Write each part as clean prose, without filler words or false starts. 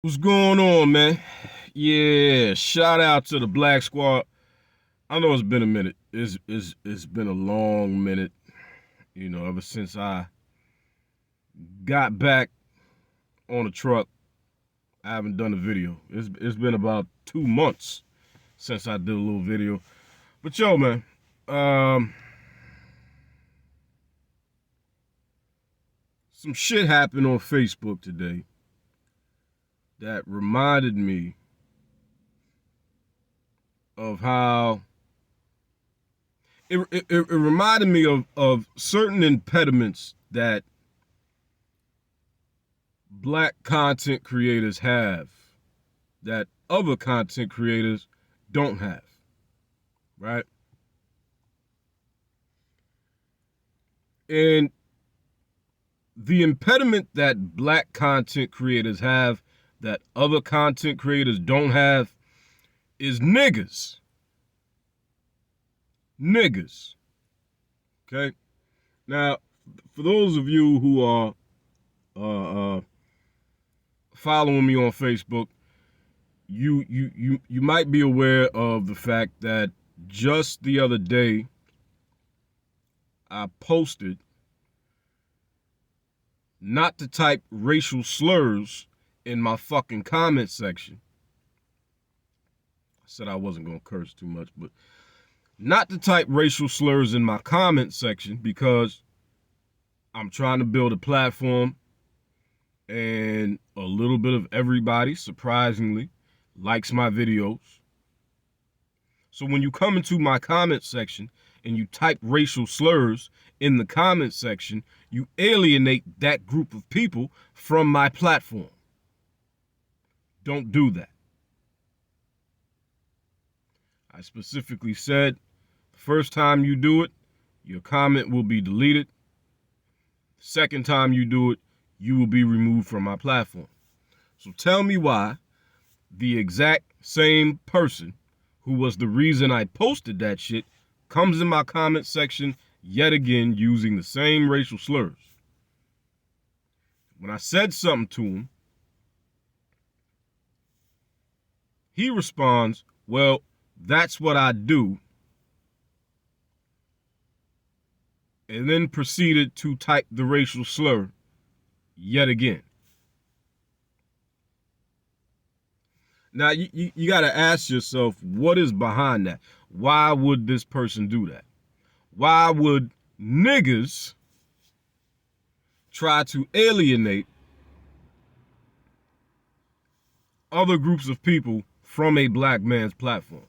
What's going on, man? Yeah, shout out to the Black Squad. I know it's been a minute. It's been a long minute. Ever since I got back on the truck, I haven't done a video. It's been about 2 months since I did a little video. But yo, man, some shit happened on Facebook today that reminded me of how it reminded me of certain impediments that black content creators have that other content creators don't have, right? And the impediment that black content creators have that other content creators don't have is niggas. Niggas. Okay? Now, for those of you who are following me on Facebook, you might be aware of the fact that just the other day I posted not to type racial slurs in my fucking comment section. I said I wasn't gonna curse too much, but not to type racial slurs in my comment section because I'm trying to build a platform and a little bit of everybody, surprisingly, likes my videos. So when you come into my comment section and you type racial slurs in the comment section, you alienate that group of people from my platform. Don't do that. I specifically said the first time you do it, your comment will be deleted. The second time you do it, you will be removed from my platform. So tell me why the exact same person who was the reason I posted that shit comes in my comment section yet again using the same racial slurs. When I said something to him, he responds, well, that's what I do, and then proceeded to type the racial slur yet again. Now, you got to ask yourself, what is behind that? Why would this person do that? Why would niggas try to alienate other groups of people from a black man's platform?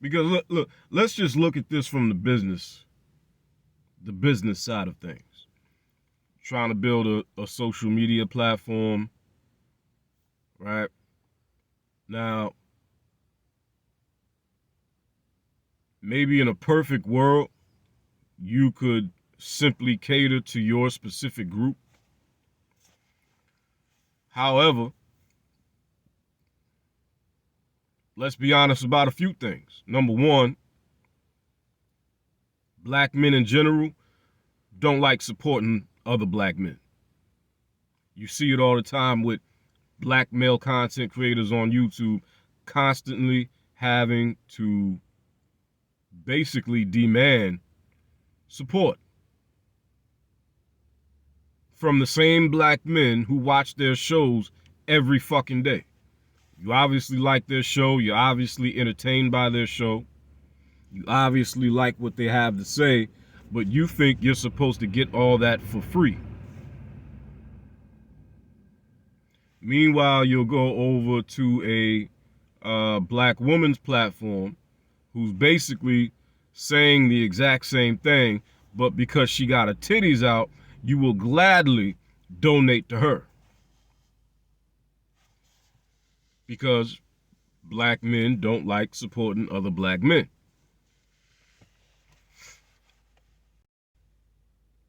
Because look, let's just look at this from the business side of things. Trying to build a social media platform, right? Now, maybe in a perfect world, you could simply cater to your specific group. However, let's be honest about a few things. Number one, black men in general don't like supporting other black men. You see it all the time with black male content creators on YouTube constantly having to basically demand support from the same black men who watch their shows every fucking day. You obviously like their show. You're obviously entertained by their show. You obviously like what they have to say, but you think you're supposed to get all that for free. Meanwhile, you'll go over to a black woman's platform who's basically saying the exact same thing, but because she got her titties out, you will gladly donate to her. Because black men don't like supporting other black men.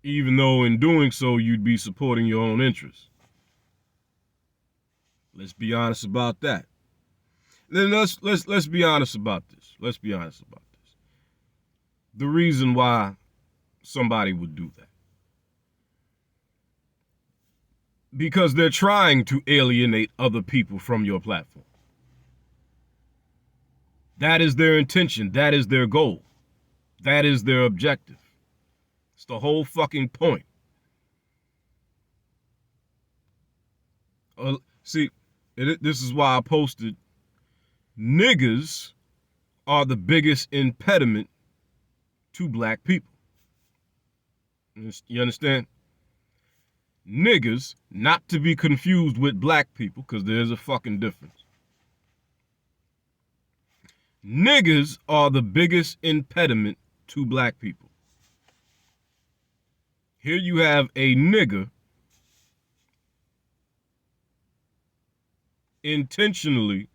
Even though in doing so, you'd be supporting your own interests. Let's be honest about that. Then let's be honest about this. Let's be honest about this. The reason why somebody would do that. because they're trying to alienate other people from your platform. That is their intention. That is their goal. That is their objective. It's the whole fucking point. See, this is why I posted, niggas are the biggest impediment to black people. You understand? Niggas, not to be confused with black people, because there's a fucking difference. Niggas are the biggest impediment to black people. Here you have a nigger intentionally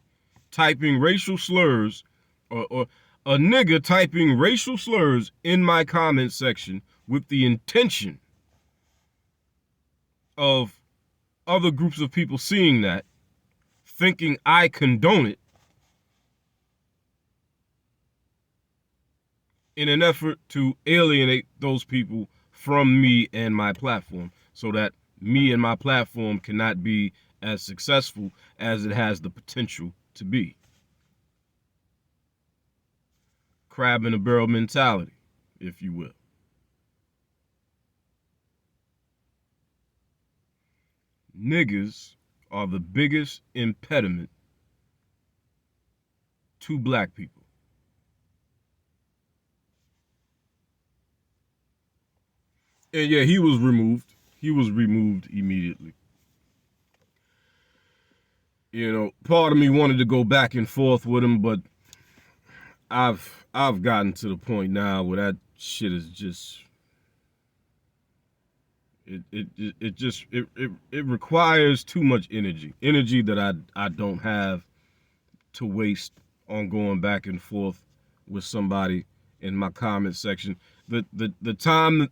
typing racial slurs, or a nigga typing racial slurs in my comment section with the intention of other groups of people seeing that, thinking I condone it, in an effort to alienate those people from me and my platform, so that me and my platform cannot be as successful as it has the potential to be. Crab in a barrel mentality, if you will. Niggas are the biggest impediment to black people. And yeah, he was removed. He was removed immediately. You know, part of me wanted to go back and forth with him, but I've gotten to the point now where that shit is just it requires too much energy that I don't have to waste on going back and forth with somebody in my comment section. The time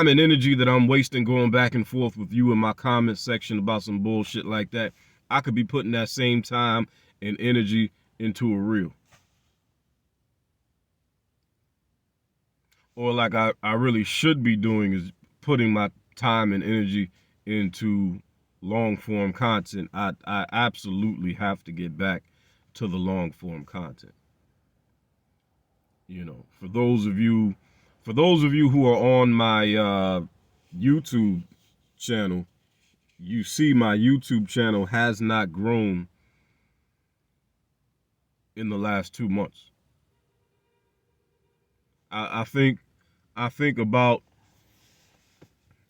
and energy that I'm wasting going back and forth with you in my comment section about some bullshit like that, I could be putting that same time and energy into a reel. Or like I really should be doing is putting my time and energy into long form content. I absolutely have to get back to the long form content. You know, for those of you who are on my YouTube channel, you see my YouTube channel has not grown in the last 2 months. I think about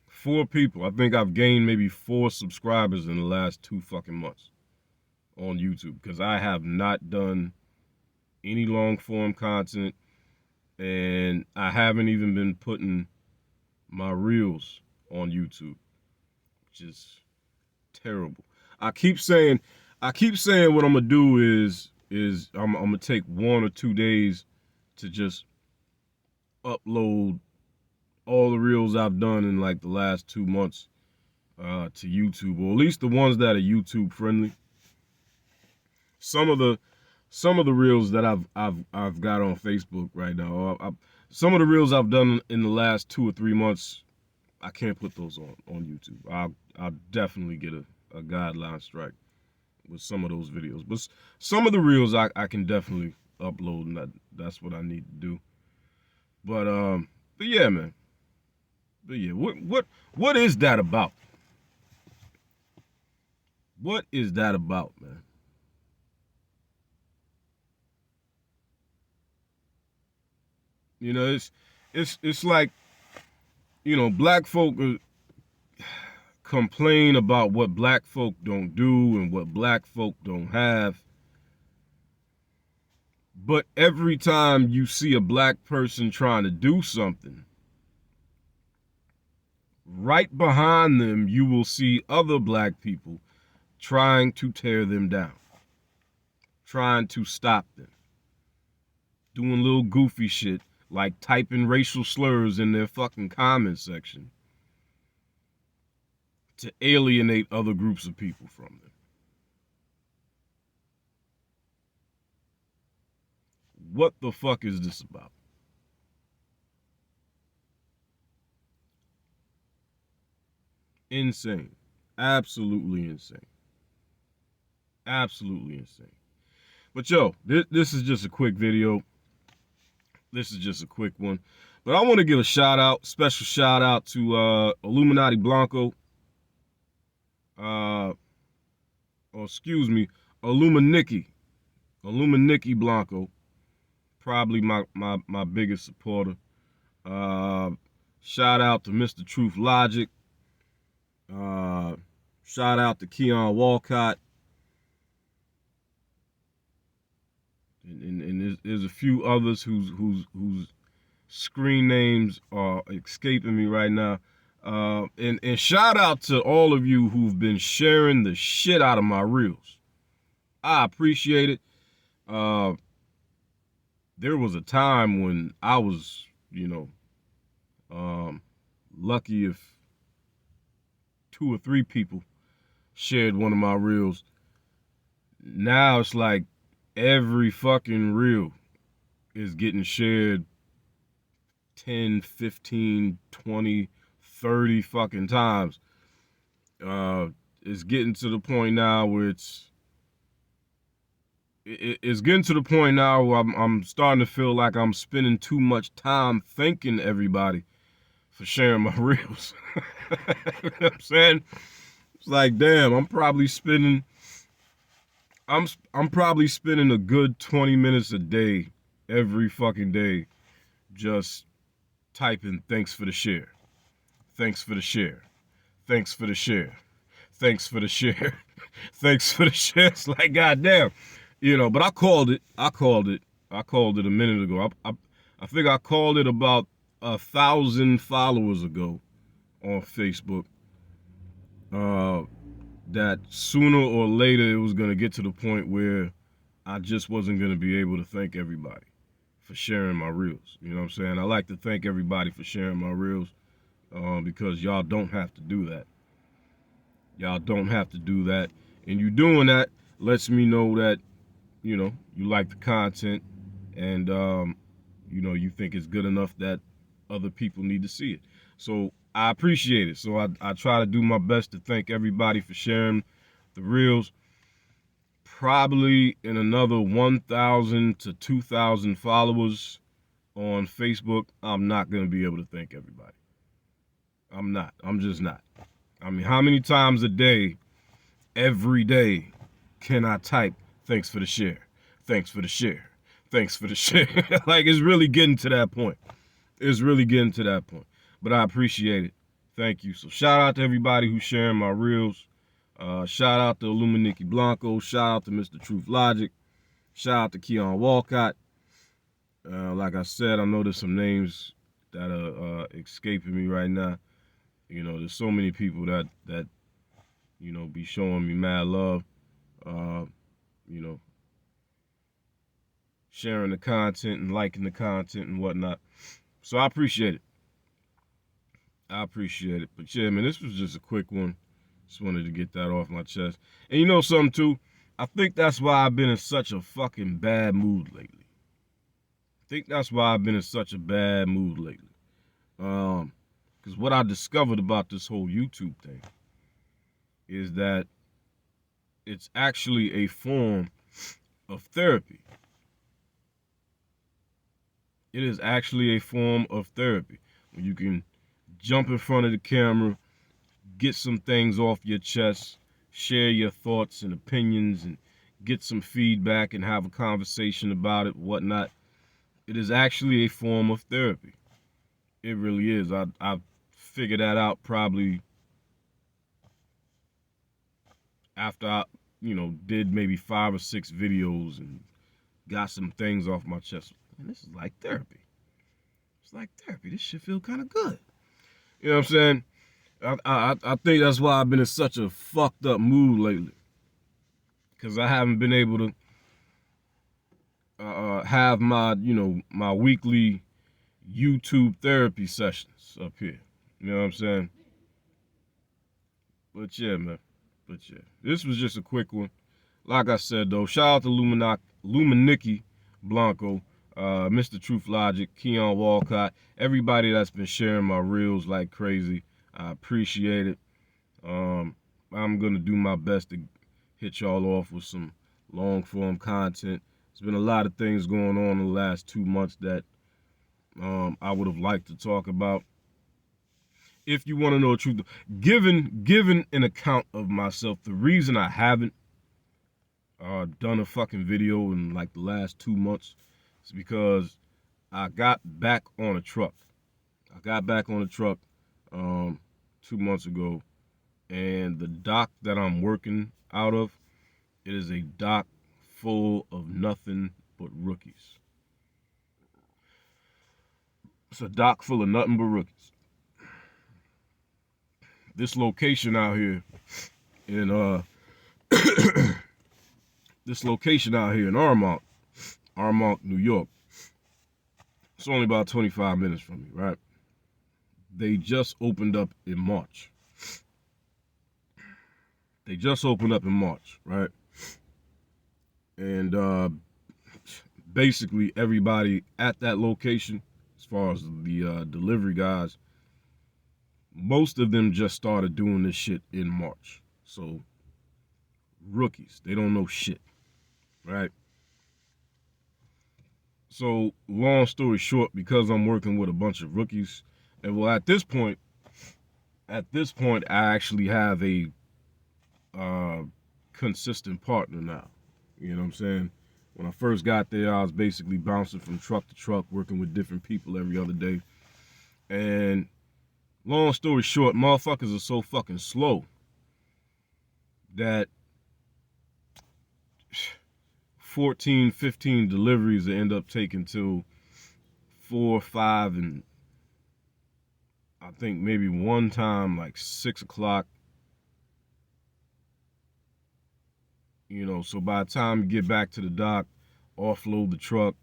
4 people. I think I've gained maybe 4 subscribers in the last 2 fucking months on YouTube, because I have not done any long form content, and I haven't even been putting my reels on YouTube, which is terrible. I keep saying what I'm gonna do is I'm gonna take 1 or 2 days to just upload all the reels I've done in like the last 2 months to YouTube, or at least the ones that are YouTube friendly. Some of the reels that I've got on Facebook right now, some of the reels I've done in the last 2 or 3 months, I can't put those on YouTube. I'll definitely get a guideline strike with some of those videos. But some of the reels I can definitely upload, and that's what I need to do. But yeah, man. But yeah, what is that about? What is that about, man? You know, it's like, you know, black folk complain about what black folk don't do and what black folk don't have. But every time you see a black person trying to do something, right behind them, you will see other black people trying to tear them down, trying to stop them, doing little goofy shit like typing racial slurs in their fucking comment section to alienate other groups of people from them. What the fuck is this about? Insane. Absolutely insane. Absolutely insane. But yo, this is just a quick video. This is just a quick one. But I want to give a shout out, special shout out to Illuminati Blanco. Or excuse me, Illuminiki Blanco. Probably my biggest supporter. Shout out to Mr. Truth Logic. Shout out to Keon Walcott. And there's a few others whose screen names are escaping me right now. And shout out to all of you who've been sharing the shit out of my reels. I appreciate it. There was a time when I was, lucky if 2 or 3 people shared one of my reels. Now it's like every fucking reel is getting shared 10, 15, 20, 30 fucking times. It's getting to the point now where it's getting to the point now where I'm starting to feel like I'm spending too much time thanking everybody for sharing my reels. You know what I'm saying? It's like, damn, I'm probably spending a good 20 minutes a day, every fucking day, just typing thanks for the share. Thanks for the share. Thanks for the share. Thanks for the share. Thanks for the share. It's like, goddamn. But I called it a minute ago. I think I called it about 1,000 followers ago on Facebook. That sooner or later it was going to get to the point where I just wasn't going to be able to thank everybody for sharing my reels. You know what I'm saying? I like to thank everybody for sharing my reels because y'all don't have to do that. Y'all don't have to do that. And you doing that lets me know that, you like the content and, you think it's good enough that other people need to see it. So I appreciate it. So I try to do my best to thank everybody for sharing the reels. Probably in another 1,000 to 2,000 followers on Facebook, I'm not going to be able to thank everybody. I'm not. I'm just not. I mean, how many times a day, every day, can I type, thanks for the share, thanks for the share, thanks for the share? Like, it's really getting to that point. It's really getting to that point. But I appreciate it. Thank you. So shout out to everybody who's sharing my reels. Shout out to Illuminiki Blanco. Shout out to Mr. Truth Logic. Shout out to Keon Walcott. Like I said, I know there's some names that are escaping me right now. There's so many people that be showing me mad love. Sharing the content and liking the content and whatnot. So I appreciate it. But yeah, man, this was just a quick one. Just wanted to get that off my chest. And you know something too? I think that's why I've been in such a fucking bad mood lately. Because what I discovered about this whole YouTube thing is that it's actually a form of therapy. It is actually a form of therapy. When you can jump in front of the camera, get some things off your chest, share your thoughts and opinions, and get some feedback and have a conversation about it, whatnot. It is actually a form of therapy. It really is. I figured that out probably after I, did maybe 5 or 6 videos and got some things off my chest. And this is like therapy. It's like therapy. This shit feel kind of good. You know what I'm saying? I think that's why I've been in such a fucked up mood lately. Because I haven't been able to have my, my weekly YouTube therapy sessions up here. You know what I'm saying? But yeah, man. This was just a quick one. Like I said, though, shout out to Illuminiki Blanco, Mr. Truth Logic, Keon Walcott, everybody that's been sharing my reels like crazy. I appreciate it. I'm gonna do my best to hit y'all off with some long form content. There's been a lot of things going on in the last 2 months that I would have liked to talk about. If you want to know the truth, given an account of myself, the reason I haven't done a fucking video in like the last 2 months is because I got back on a truck. I got back on a truck 2 months ago, and the dock that I'm working out of, it is a dock full of nothing but rookies. It's a dock full of nothing but rookies. This location out here in Armonk, New York. It's only about 25 minutes from me, right? They just opened up in March. Right? And basically everybody at that location, as far as the delivery guys, most of them just started doing this shit in March. So rookies, they don't know shit, right? So long story short, because I'm working with a bunch of rookies, and well, at this point, I actually have a consistent partner now. You know what I'm saying? When I first got there, I was basically bouncing from truck to truck, working with different people every other day. And long story short, motherfuckers are so fucking slow that 14, 15 deliveries that end up taking till 4, 5, and I think maybe one time like 6 o'clock. You know, so by the time you get back to the dock, offload the truck,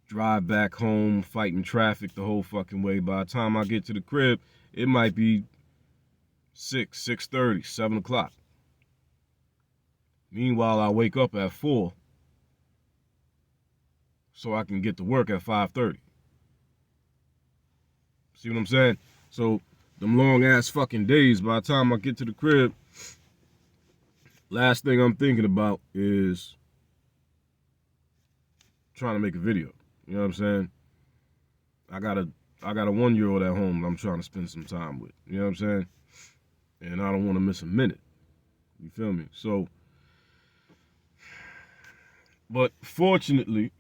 drive back home, fighting traffic the whole fucking way. By the time I get to the crib, it might be 6, 6:30, 7 o'clock. Meanwhile, I wake up at 4 so I can get to work at 5:30. See what I'm saying? So them long ass fucking days, by the time I get to the crib, last thing I'm thinking about is trying to make a video. You know what I'm saying? I got a 1-year-old at home that I'm trying to spend some time with. You know what I'm saying? And I don't want to miss a minute. You feel me? So, but fortunately,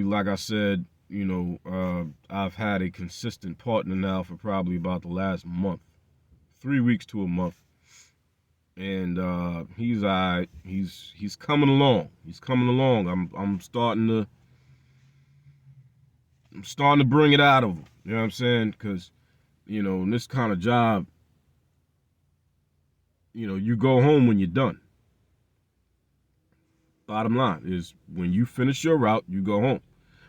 like I said, you know, I've had a consistent partner now for probably about the last month, 3 weeks to a month. And he's all right. He's coming along. I'm starting to bring it out of him. You know what I'm saying? Because, you know, in this kind of job, you know, you go home when you're done. Bottom line is, when you finish your route, you go home.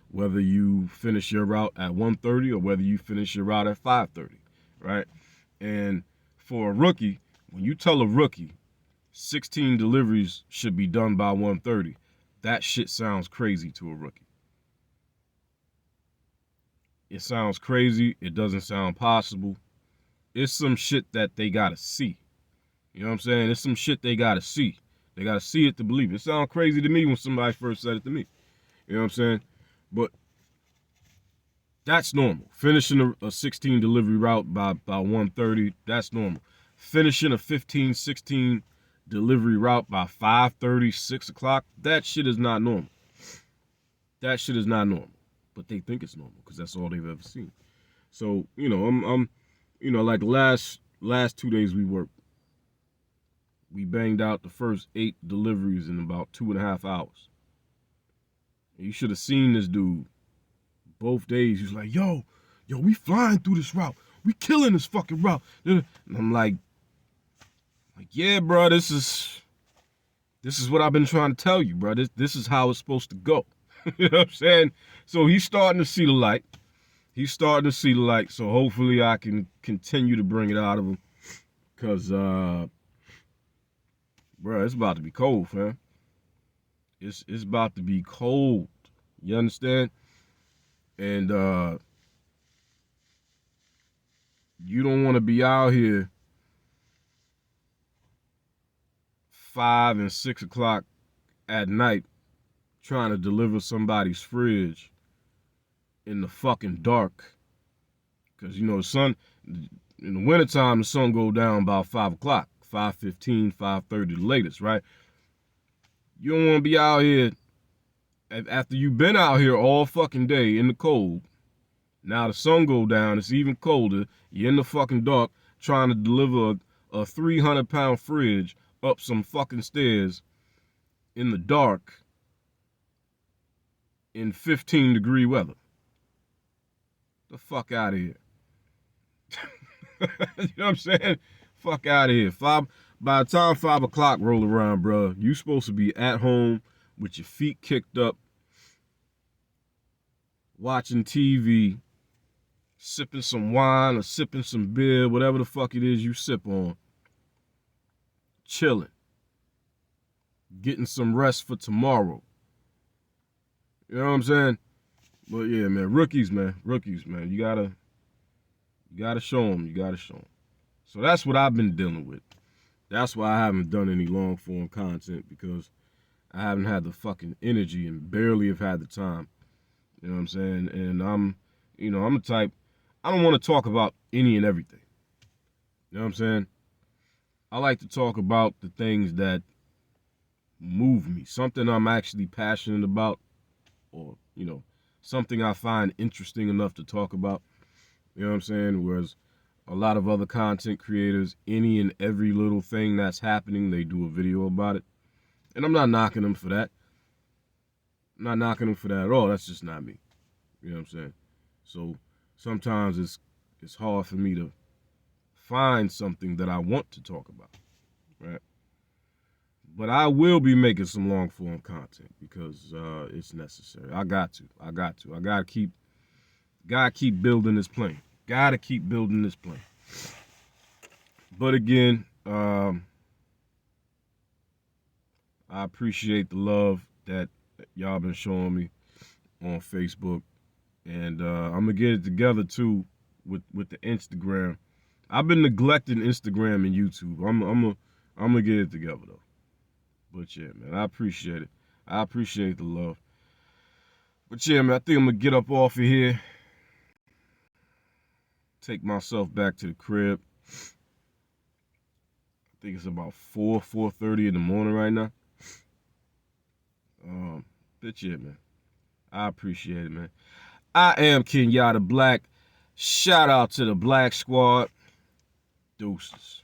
Whether you finish your route at 1:30 or whether you finish your route at 5:30, right? And for a rookie, when you tell a rookie 16 deliveries should be done by 1:30, that shit sounds crazy to a rookie. It sounds crazy. It doesn't sound possible. It's some shit that they gotta see. You know what I'm saying? It's some shit they gotta see. They gotta see it to believe it. It sounds crazy to me when somebody first said it to me. You know what I'm saying? But that's normal. Finishing a 16 delivery route by 1:30, that's normal. Finishing a 15, 16 delivery route by 5:30, 6 o'clock, that shit is not normal. That shit is not normal. But they think it's normal because that's all they've ever seen. So, you know, I'm you know, like last 2 days we worked. We banged out the first 8 deliveries in about 2.5 hours. And you should have seen this dude. Both days, he was like, yo, we flying through this route. We killing this fucking route. And I'm like, yeah, bro, this is what I've been trying to tell you, bro. This is how it's supposed to go. You know what I'm saying? So he's starting to see the light. So hopefully I can continue to bring it out of him. Because, bro, it's about to be cold, fam. It's about to be cold. You understand? And you don't want to be out here 5 and 6 o'clock at night trying to deliver somebody's fridge in the fucking dark. Because, you know, the sun, in the wintertime, the sun go down about 5 o'clock, 5:15, 5:30 the latest, right? You don't want to be out here, after you've been out here all fucking day in the cold. Now the sun go down, it's even colder. You're in the fucking dark trying to deliver a 300-pound fridge up some fucking stairs in the dark in 15-degree weather. The fuck out of here. You know what I'm saying? Fuck out of here. By the time 5 o'clock roll around, bro, you supposed to be at home with your feet kicked up, watching TV, sipping some wine or sipping some beer, whatever the fuck it is you sip on. Chilling. Getting some rest for tomorrow. You know what I'm saying? But yeah, man, rookies, man. You gotta show them. You gotta show them. So that's what I've been dealing with. That's why I haven't done any long form content, because I haven't had the fucking energy and barely have had the time. You know what I'm saying? And I'm the type, I don't want to talk about any and everything. You know what I'm saying? I like to talk about the things that move me, something I'm actually passionate about, or, you know, something I find interesting enough to talk about. You know what I'm saying? Whereas a lot of other content creators, any and every little thing that's happening, they do a video about it. And I'm not knocking them for that. I'm not knocking them for that at all. That's just not me. You know what I'm saying? So sometimes it's hard for me to find something that I want to talk about, right? But I will be making some long form content because it's necessary. I got to. I gotta keep building this plane. Gotta keep building this plane. But again, I appreciate the love that y'all been showing me on Facebook, and I'm gonna get it together too with the Instagram. I've been neglecting Instagram and YouTube. I'm gonna get it together though. But yeah, man, I appreciate it. I appreciate the love. But yeah, man, I think I'm gonna get up off of here. Take myself back to the crib. I think it's about 4:30 in the morning right now. But yeah, man, I appreciate it, man. I am Kenyatta Black. Shout out to the Black Squad. Deuces.